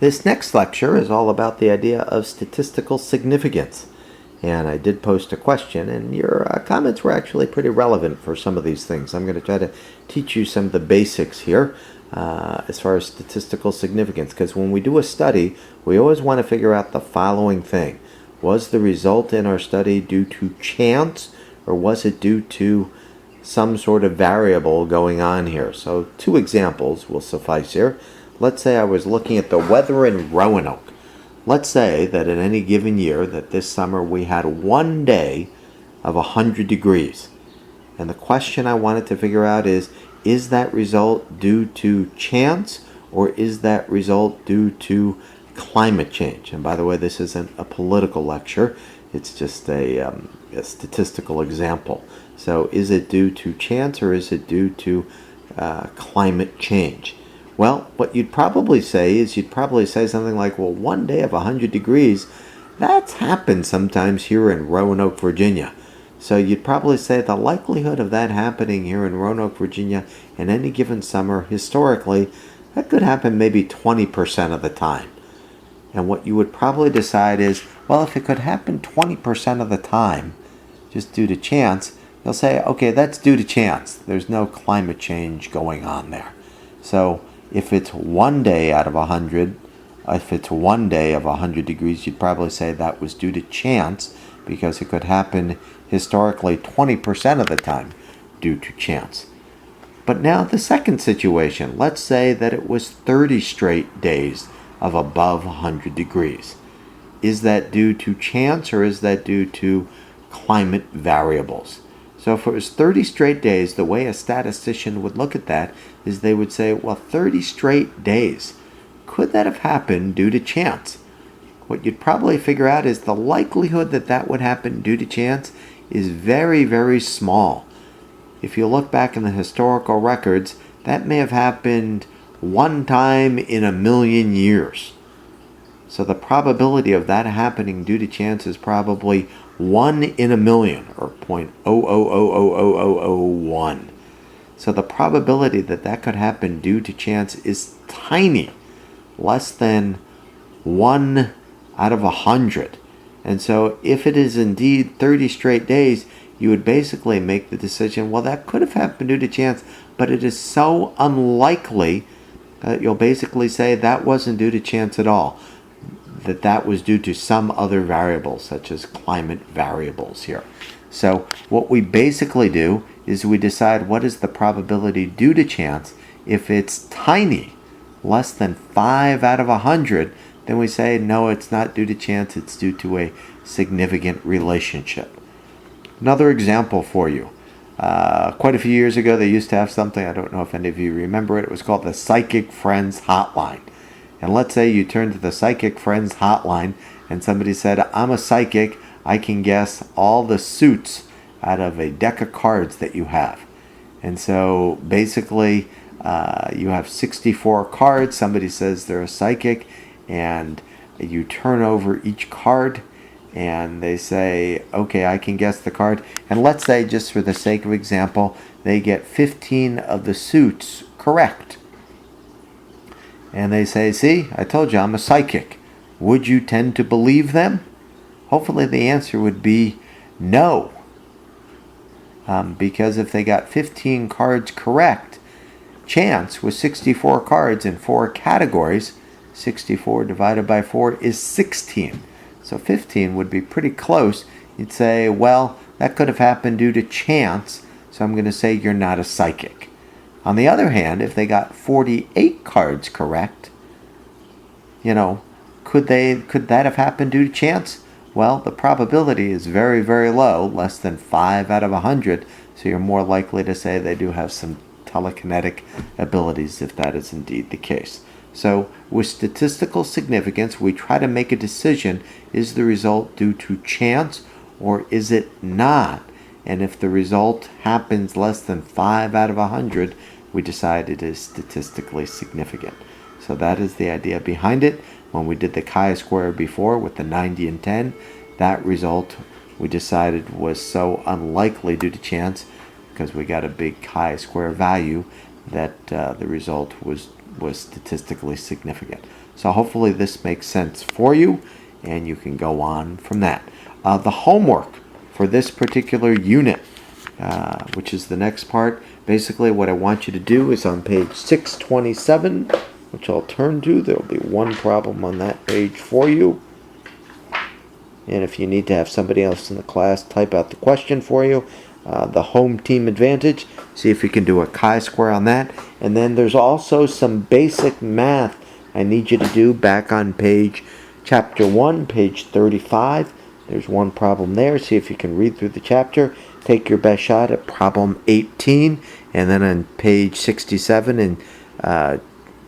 This next lecture is all about the idea of statistical significance. And I did post a question, and your comments were actually pretty relevant for some of these things. I'm going to try to teach you some of the basics here as far as statistical significance, because when we do a study, we always want to figure out the following thing. Was the result in our study due to chance, or was it due to some sort of variable going on here? So 2 examples will suffice here. Let's say I was looking at the weather in Roanoke. Let's say that in any given year, that this summer we had one day of 100 degrees. And the question I wanted to figure out is that result due to chance, or is that result due to climate change? And by the way, this isn't a political lecture. It's just a statistical example. So is it due to chance, or is it due to climate change? Well, what you'd probably say is something like, well, one day of 100 degrees, that's happened sometimes here in Roanoke, Virginia. So you'd probably say the likelihood of that happening here in Roanoke, Virginia in any given summer, historically, that could happen maybe 20% of the time. And what you would probably decide is, well, if it could happen 20% of the time, just due to chance, you'll say, okay, that's due to chance. There's no climate change going on there. So if it's one day out of 100, if it's one day of 100 degrees, you'd probably say that was due to chance, because it could happen historically 20% of the time due to chance. But now the second situation, let's say that it was 30 straight days of above 100 degrees. Is that due to chance, or is that due to climate variables? So if it was 30 straight days, the way a statistician would look at that is they would say, well, 30 straight days, could that have happened due to chance? What you'd probably figure out is the likelihood that that would happen due to chance is very, very small. If you look back in the historical records, that may have happened one time in 1,000,000 years. So the probability of that happening due to chance is probably 1 in 1,000,000, or 0.0000001. So the probability that that could happen due to chance is tiny, less than 1 out of 100. And so if it is indeed 30 straight days, you would basically make the decision, well, that could have happened due to chance, but it is so unlikely that you'll basically say that wasn't due to chance at all, that was due to some other variable, such as climate variables here. So what we basically do is we decide what is the probability due to chance. If it's tiny, less than 5 out of 100, then we say, no, it's not due to chance, it's due to a significant relationship. Another example for you. Quite a few years ago, they used to have something, I don't know if any of you remember it, it was called the Psychic Friends Hotline. And let's say you turn to the Psychic Friends Hotline and somebody said, I'm a psychic, I can guess all the suits out of a deck of cards that you have. And so basically you have 64 cards, somebody says they're a psychic, and you turn over each card and they say, okay, I can guess the card. And let's say, just for the sake of example, they get 15 of the suits correct. And they say, see, I told you I'm a psychic. Would you tend to believe them? Hopefully the answer would be no. Because if they got 15 cards correct, chance with 64 cards in 4 categories, 64 divided by 4 is 16. So 15 would be pretty close. You'd say, well, that could have happened due to chance, so I'm going to say you're not a psychic. On the other hand, if they got 48 cards correct, could that have happened due to chance? Well, the probability is very, very low, less than 5 out of 100, so you're more likely to say they do have some telekinetic abilities if that is indeed the case. So with statistical significance, we try to make a decision, is the result due to chance or is it not? And if the result happens less than 5 out of 100, we decide it is statistically significant. So that is the idea behind it. When we did the chi-square before with the 90 and 10, that result we decided was so unlikely due to chance, because we got a big chi-square value, that the result was was statistically significant. So hopefully this makes sense for you, and you can go on from that. The homework for this particular unit, which is the next part, basically what I want you to do is on page 627, which I'll turn to. There will be one problem on that page for you. And if you need to have somebody else in the class type out the question for you, the home team advantage, see if you can do a chi-square on that. And then there's also some basic math I need you to do back on chapter 1, page 35. There's one problem there. See if you can read through the chapter. Take your best shot at problem 18. And then on page 67 in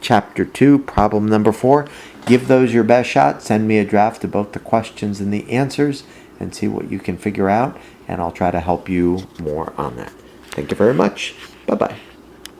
chapter 2, problem number 4. Give those your best shot. Send me a draft of both the questions and the answers and see what you can figure out. And I'll try to help you more on that. Thank you very much. Bye-bye.